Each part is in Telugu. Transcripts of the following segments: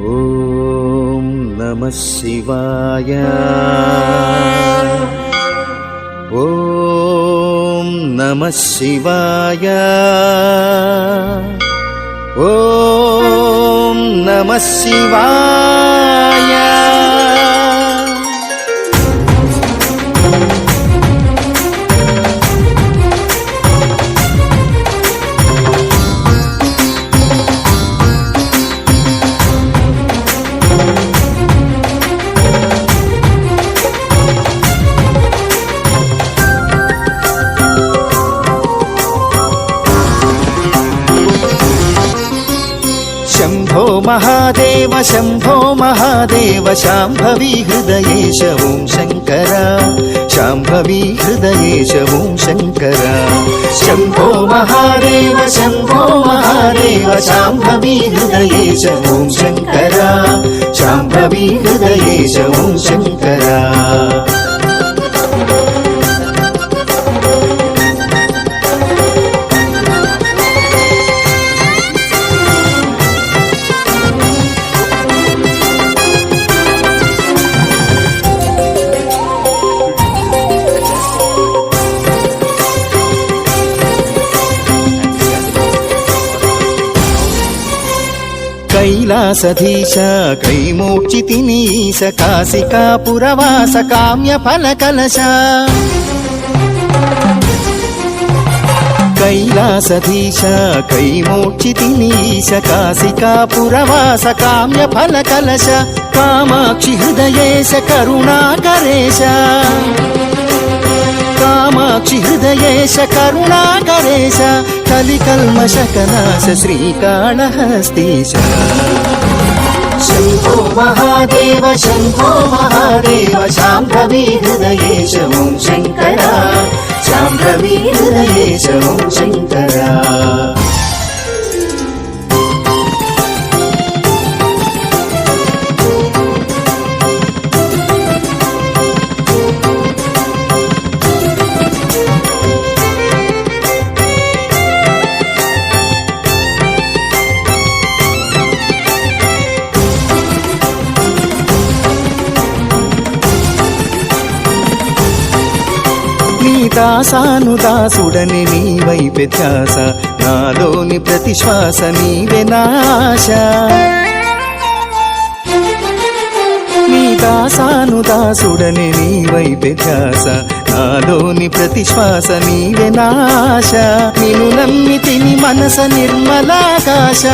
ఓం నమః శివాయ. ఓం నమః శివాయ. ఓం నమః శివాయ. शंभो महादेव शंभो महादेव शांभवी हृदयेश ओं शंकर. शांभवी हृदयेश ओं शंकर. शंभो महादेव शंभो महादेव शांभवी हृदयेश ओं शंकर. शांभवी हृदयेश ओं शंकर. कैलासधीश कैमोक्षितिनीश काशिकापुरवास काम्यफलकलश. कैलासधीश कैमोक्षितिनीश काशिकापुरवास काम्यफलकलश. कामाक्षि हृदयेश करुणाकरेश. कामाक्षि हृदयेश करुणाकरेश. कलिकल्मषकनाश श्रीकाళहस्तीश. शंभो महादेव शंभो महादेव शांभवी हृदयेश ओं शंकर. शांभवी हृदयेश ओं शंकर. దాసానుదాసుడని నీవైపే ధ్యాస. నాలోని ప్రతి శ్వాస నీవే నాశ. నీ దాసానుదాసుడని నీవైపే ధ్యాస. నాలోని ప్రతి శ్వాస నీవే నాశ. నిన్ను నమ్మితిని మనస నిర్మలాకాశ.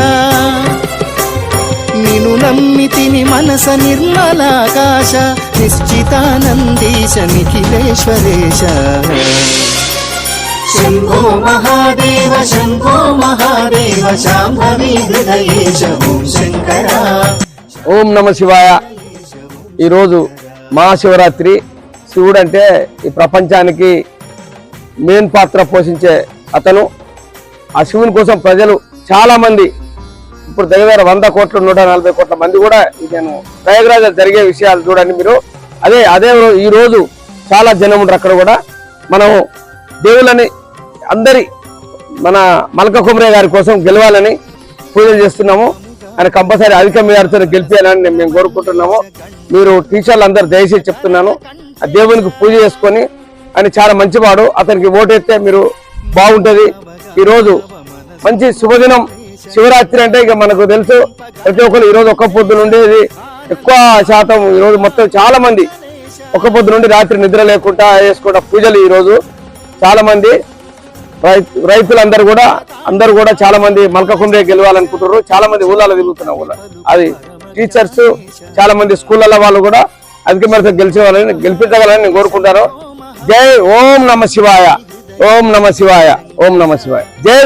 నిన్ను నమ్మితిని మనస నిర్మలాకాశ. నిశ్చితానందీశ నిఖిలేశ్వరేశ. शंभो महादेव शंभो महादेव शांभवी हृदयेश ओं शंकर. ఓం నమ శివాయ. ఈరోజు మహాశివరాత్రి. శివుడు అంటే ఈ ప్రపంచానికి మెయిన్ పాత్ర పోషించే అతను. ఆ శివుని కోసం ప్రజలు చాలా మంది, ఇప్పుడు దగ్గర 100 కోట్లు 140 కోట్ల మంది కూడా నేను ప్రయాగరాజ్ జరిగే విషయాలు చూడండి మీరు. అదే ఈ రోజు చాలా జనం ఉంటారు అక్కడ కూడా. మనం దేవుళ్ళని అందరి మన మల్క కుమరే గారి కోసం గెలవాలని పూజలు చేస్తున్నాము. ఆయన కంపల్సరీ అధిక మేరతో గెలిపేయాలని మేము కోరుకుంటున్నాము. మీరు టీచర్లు అందరు దయచేసి చెప్తున్నాను, ఆ దేవునికి పూజ చేసుకొని, ఆయన చాలా మంచివాడు, అతనికి ఓటేస్తే మీరు బాగుంటుంది. ఈరోజు మంచి శుభదినం. శివరాత్రి అంటే ఇక మనకు తెలుసు, ప్రతి ఒక్కరు ఈరోజు ఒక్క పొద్దు నుండి ఎక్కువ శాతం ఈరోజు మొత్తం చాలా మంది ఒక్క పొద్దు నుండి రాత్రి నిద్ర లేకుండా చేసుకుంటా పూజలు. ఈరోజు చాలా మంది రైతులందరూ కూడా చాలా మంది మల్క కుమరే గెలవాలనుకుంటున్నారు. చాలా మంది ఊళ్ళలో తిరుగుతున్నారు. అది టీచర్స్ చాలా మంది స్కూళ్ళ వాళ్ళు కూడా అధిక మేరకు గెలిపించగలని నేను కోరుకుంటాను. జై ఓం నమ శివాయ. ఓం నమ శివాయ. ఓం నమ శివాయ. జై